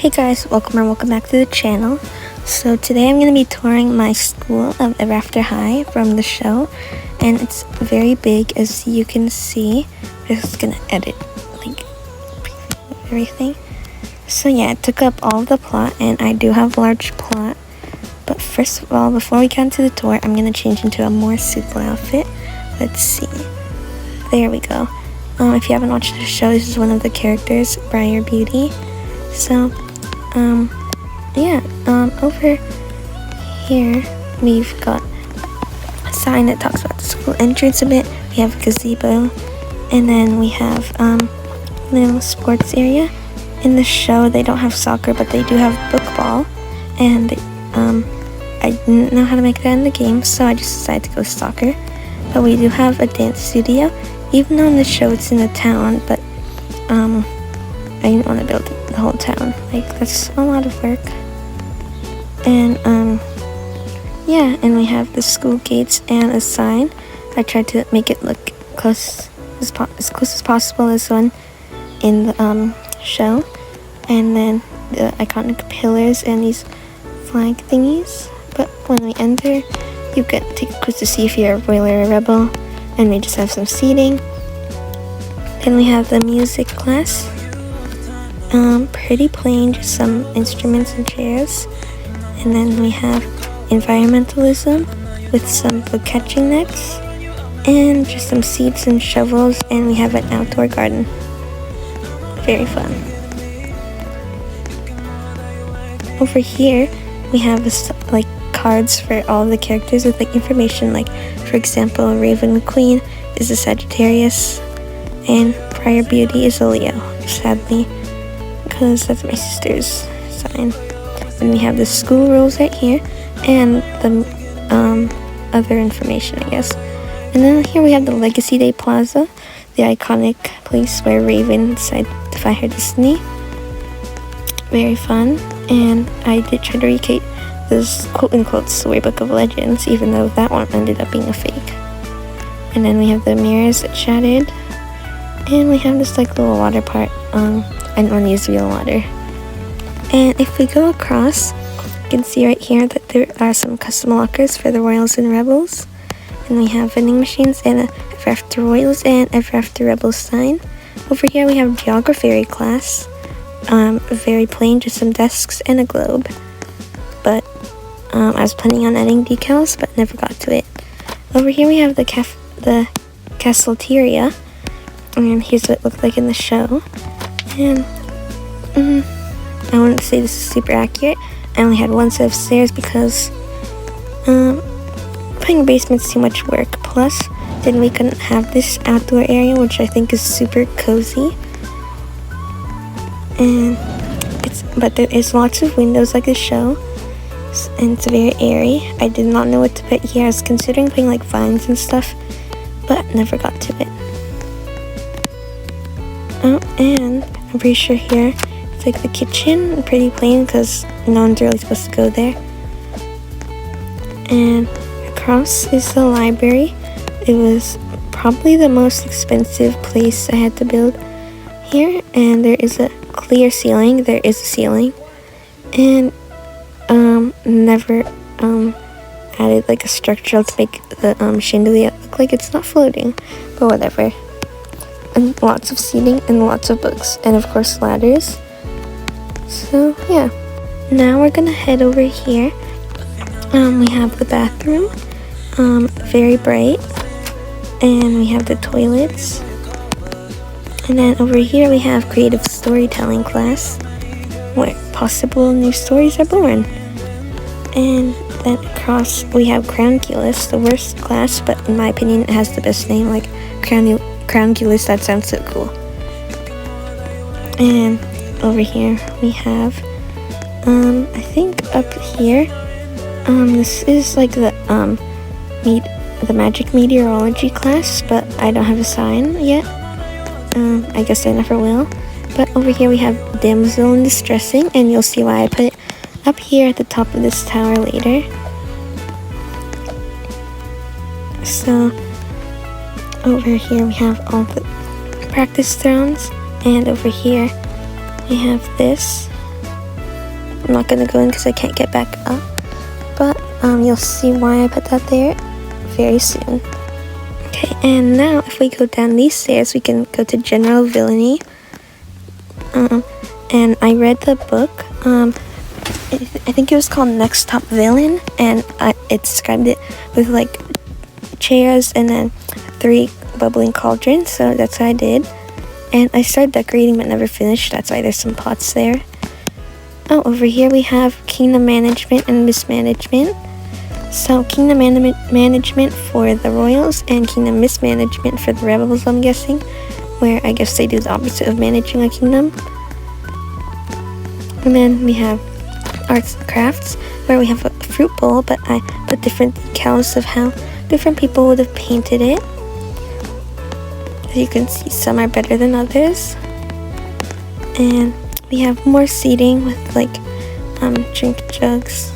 Hey guys, welcome back to the channel. So today I'm going to be touring my school of Ever After High from the show, and it's very big as you can see. I'm just going to edit like everything. So yeah, it took up all the plot, and I do have a large plot. But first of all, before we get into the tour, I'm going to change into a more suitable outfit. Let's see. There we go. If you haven't watched the show, this is one of the characters, Briar Beauty. So over here we've got a sign that talks about the school entrance a bit. We have a gazebo, and then we have a little sports area. In the show they don't have soccer, but they do have football, and I didn't know how to make that in the game, so I just decided to go soccer. But we do have a dance studio, even though in the show it's in a town, but I didn't want to build the whole town. Like, that's a lot of work. And and we have the school gates and a sign. I tried to make it look as close as possible as one in the show. And then the iconic pillars and these flag thingies. But when we enter, you get to take a quiz to see if you're a royal or a rebel. And we just have some seating. Then we have the music class. Pretty plain, just some instruments and chairs. And then we have environmentalism with some book catching nets and just some seats and shovels, and we have an outdoor garden. Very fun. Over here we have like cards for all the characters with like information, like for example, Raven Queen is a Sagittarius and Briar Beauty is a Leo, sadly, because that's my sister's sign. And we have the school rules right here and the other information, I guess. And then here we have the Legacy Day Plaza, the iconic place where Raven decided to find her destiny. Very fun. And I did try to recreate this quote-unquote storybook of legends, even though that one ended up being a fake. And then we have the mirrors that shattered. And we have this like little water part. I didn't want to use real water. And if we go across, you can see right here that there are some custom lockers for the Royals and Rebels. And we have vending machines and a Ever After Royals and Ever After Rebels sign. Over here we have geography class. Very plain, just some desks and a globe. But I was planning on adding decals, but never got to it. Over here we have the cafeteria. And here's what it looked like in the show. And I wouldn't say this is super accurate. I only had one set of stairs because putting a basement's too much work. Plus, then we couldn't have this outdoor area, which I think is super cozy. But there is lots of windows like the show, and it's very airy. I did not know what to put here. I was considering putting like vines and stuff, but never got to it. Oh, and I'm pretty sure here it's like the kitchen, pretty plain because no one's really supposed to go there. And across is the library. It was probably the most expensive place I had to build here, and there is a clear ceiling. There is a ceiling, and never added like a structure to make the chandelier look like it's not floating, but whatever. And lots of seating and lots of books, and of course ladders. So yeah, now we're gonna head over here. We have the bathroom, very bright, and we have the toilets. And then over here we have creative storytelling class, where possible new stories are born. And then across we have Crownculus, the worst class, but in my opinion it has the best name, like Crownculus, that sounds so cool. And over here we have, I think up here, this is like the magic meteorology class, but I don't have a sign yet. I guess I never will. But over here we have damsel in distressing, and you'll see why I put it up here at the top of this tower later. So over here we have all the practice thrones, and over here we have this, I'm not gonna go in because I can't get back up. But you'll see why I put that there very soon. Okay, and now if we go down these stairs, we can go to General Villainy. And I read the book. I think it was called Next Top Villain, and it described it with like chairs and then 3 bubbling cauldrons. So that's what I did. And I started decorating but never finished. That's why there's some pots there. Oh, over here we have Kingdom Management and Mismanagement. So Kingdom Management for the royals and Kingdom Mismanagement for the rebels, I'm guessing. Where I guess they do the opposite of managing a kingdom. And then we have Arts and Crafts, where we have a fruit bowl, but I put different decals of how different people would have painted it. As you can see, some are better than others. And we have more seating with like drink jugs.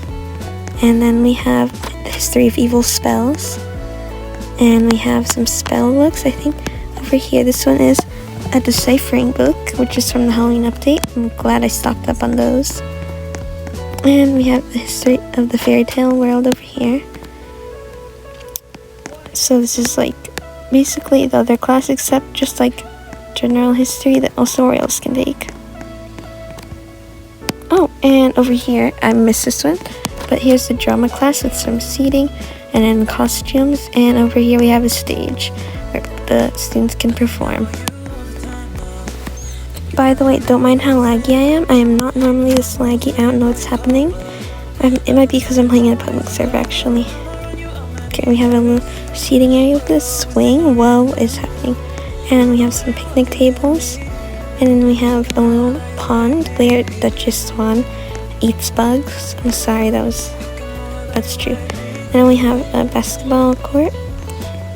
And then we have the History of Evil Spells. And we have some spell books, I think. Over here, this one is a deciphering book, which is from the Halloween update. I'm glad I stocked up on those. And we have the History of the Fairy Tale World over here. So this is like basically the other class, except just like general history that also royals can take. Oh, and over here, I missed this one, but here's the drama class with some seating and then costumes. And over here we have a stage where the students can perform. By the way, don't mind how laggy I am. I am not normally this laggy. I don't know what's happening. It might be because I'm playing in a public server, actually. Okay, we have a little seating area with this swing. Whoa, what is happening? And we have some picnic tables. And then we have a little pond where Duchess Swan eats bugs. I'm sorry, that's true. And then we have a basketball court.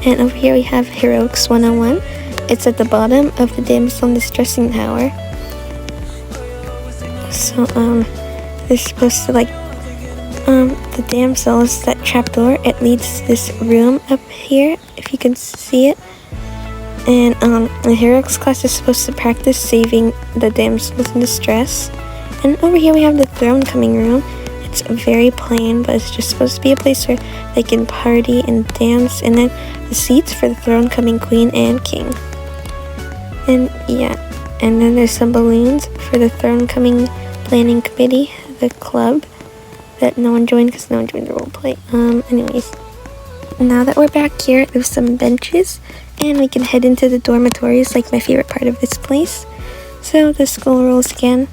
And over here we have Heroics 101. It's at the bottom of the damsel in distressing tower. So, they're supposed to like, the damsel is that trapdoor. It leads to this room up here, if you can see it. And, the Heroics class is supposed to practice saving the damsels in distress. And over here we have the throne coming room. It's very plain, but it's just supposed to be a place where they can party and dance. And then the seats for the throne coming queen and king. And yeah, and then there's some balloons for the throne coming planning committee, the club that no one joined because no one joined the roleplay. Anyways, now that we're back here, there's some benches and we can head into the dormitories, like my favorite part of this place. So the school rules again,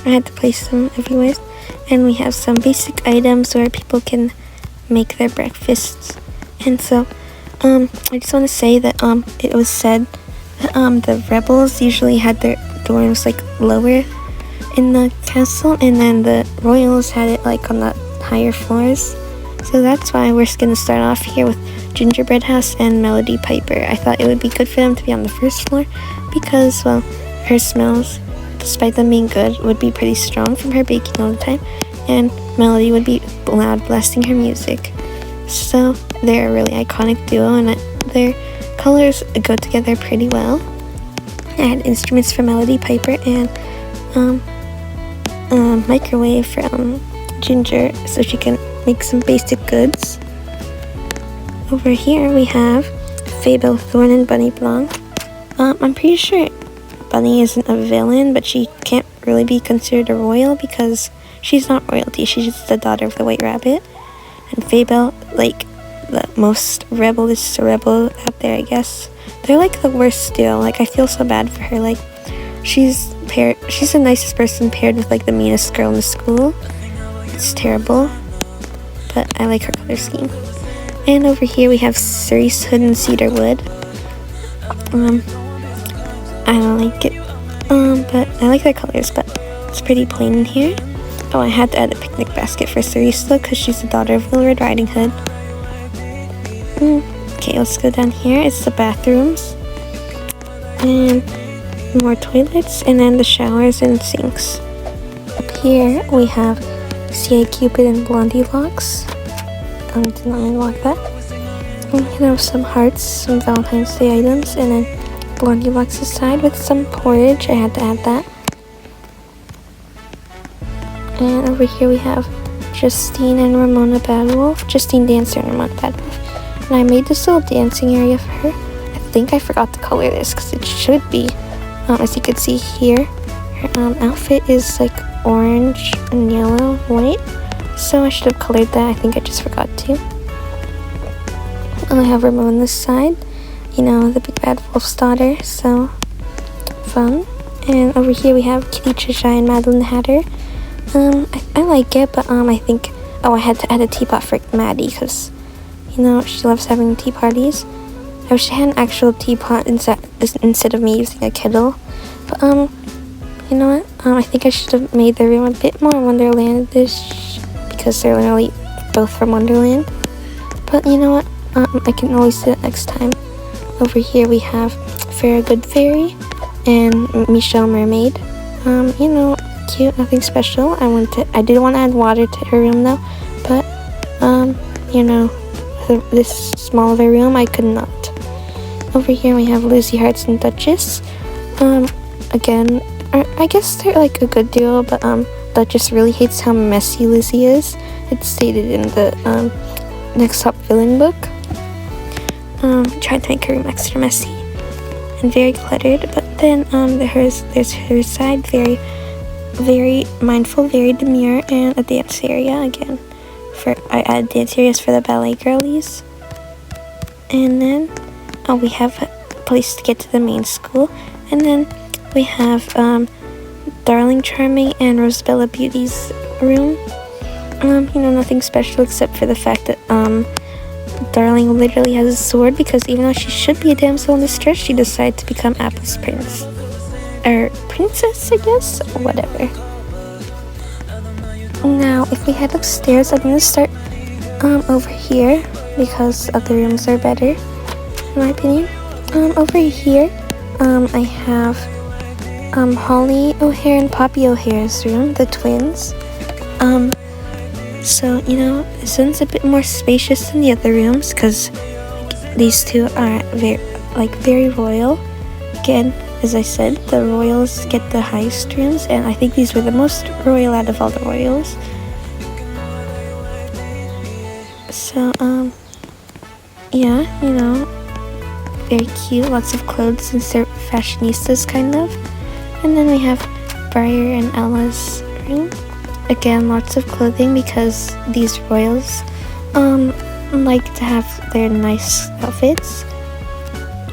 I had to place them everywhere. And we have some basic items where people can make their breakfasts. And so, I just want to say that it was said the rebels usually had their dorms like lower in the castle, and then the royals had it like on the higher floors. So that's why we're gonna start off here with Gingerbread House and Melody Piper. I thought it would be good for them to be on the first floor because, well, her smells, despite them being good, would be pretty strong from her baking all the time, and Melody would be loud blasting her music. So they're a really iconic duo, and their colors go together pretty well. I had instruments for Melody Piper and microwave from Ginger so she can make some basic goods. Over here we have Fable Thorn and Bunny Blanc. I'm pretty sure Bunny isn't a villain, but she can't really be considered a royal because she's not royalty, she's just the daughter of the White Rabbit. And Fable, like the most rebellious rebel out there, I guess. They're like the worst still. Like, I feel so bad for her. Like, she's the nicest person paired with like the meanest girl in the school. It's terrible, but I like her color scheme. And over here we have Cerise Hood and Cedarwood. I don't like it, but I like their colors, but it's pretty plain in here. Oh, I had to add a picnic basket for Cerise though, because she's the daughter of Little Red Riding Hood. Okay, let's go down here. It's the bathrooms. And more toilets, and then the showers and sinks. Up here, we have C.A. Cupid and Blondie Locks. Did not mean to lock that. And we have some hearts, some Valentine's Day items, and then Blondie Locks aside with some porridge. I had to add that. And over here we have Justine and Ramona Badwolf. Justine Dancer and Ramona Badwolf. And I made this little dancing area for her. I think I forgot to color this because it should be, as you can see here, her outfit is like orange and yellow, white. So I should have colored that. I think I just forgot to. And I have Ramona on this side. You know, the big bad wolf's daughter. So fun. And over here we have Kitty Trisha and Madeline the Hatter. I like it, but I think, I had to add a teapot for Maddie because, you know, she loves having tea parties. I wish I had an actual teapot instead of me using a kettle. But you know what? I think I should have made the room a bit more Wonderland-ish because they're literally both from Wonderland. But you know what? I can always do it next time. Over here we have Farrah Good Fairy and Michelle Mermaid. You know, cute, nothing special. I did want to add water to her room though, but you know, this small of a room I could not. Over here we have Lucy Hearts and Duchess. Again, I guess they're like a good duo, but Duchess really hates how messy Lucy is. It's stated in the Next Top Villain book. Tried to make her room extra messy and very cluttered, but then there's her side, very mindful, very demure, and a dance area again. I added dance areas for the ballet girlies. And then we have a place to get to the main school, and then we have Darling Charming and Rosabella Beauty's room. You know, nothing special except for the fact that Darling literally has a sword because even though she should be a damsel in distress, she decided to become Apple's prince. Or princess, I guess? Whatever. Now, if we head upstairs, I'm going to start over here because other rooms are better, in my opinion. Over here, I have Holly O'Hare and Poppy O'Hare's room, the twins. So, you know, this one's a bit more spacious than the other rooms because these two are very royal. Again, as I said, the royals get the highest rooms, and I think these were the most royal out of all the royals. So, yeah, you know, very cute, lots of clothes and fashionistas, kind of. And then we have Briar and Ella's room. Again, lots of clothing because these royals like to have their nice outfits.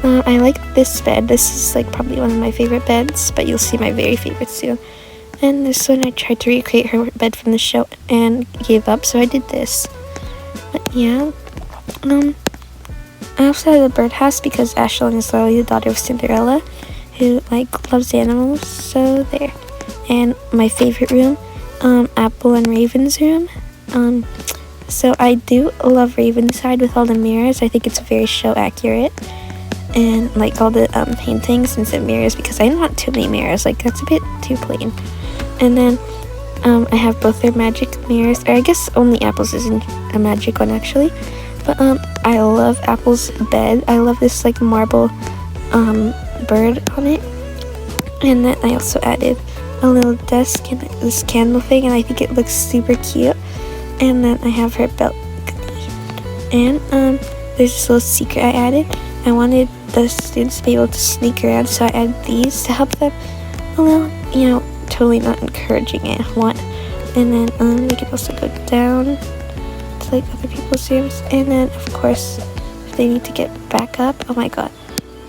I like this bed. This is like probably one of my favorite beds, but you'll see my very favorite soon. And this one I tried to recreate her bed from the show and gave up, so I did this. But yeah, I also had a birdhouse because Ashlyn is literally the daughter of Cinderella, who like loves animals. So there. And my favorite room, Apple and Raven's room. So I do love Raven's side with all the mirrors. I think it's very show accurate. And like all the paintings and some mirrors because I don't want too many mirrors, like that's a bit too plain. And then I have both their magic mirrors, or I guess only Apple's isn't a magic one actually, but I love Apple's bed. I love this like marble bird on it. And then I also added a little desk and this candle thing, and I think it looks super cute. And then I have her balcony, and there's this little secret I added. I wanted the students to be able to sneak around, so I added these to help them. Although, you know, totally not encouraging it. And then they can also go down to like other people's rooms. And then, of course, if they need to get back up, oh my god,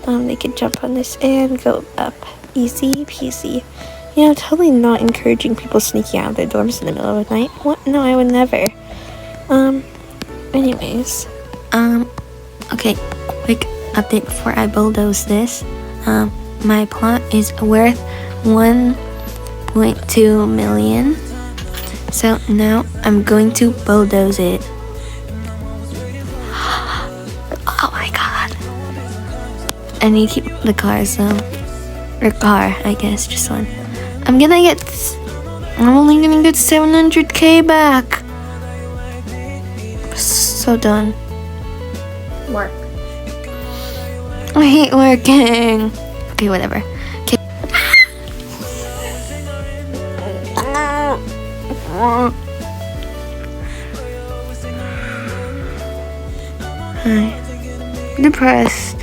they can jump on this and go up. Easy peasy. You know, totally not encouraging people sneaking out of their dorms in the middle of the night. What? No, I would never. Anyways, okay, quick update before I bulldoze this. My plot is worth 1.2 million. So now I'm going to bulldoze it. Oh my god. I need to keep the cars though. Or car, I guess, just one. I'm only gonna get 700k back. So done. Work. I hate working. Okay, whatever. Okay. Hi. Depressed.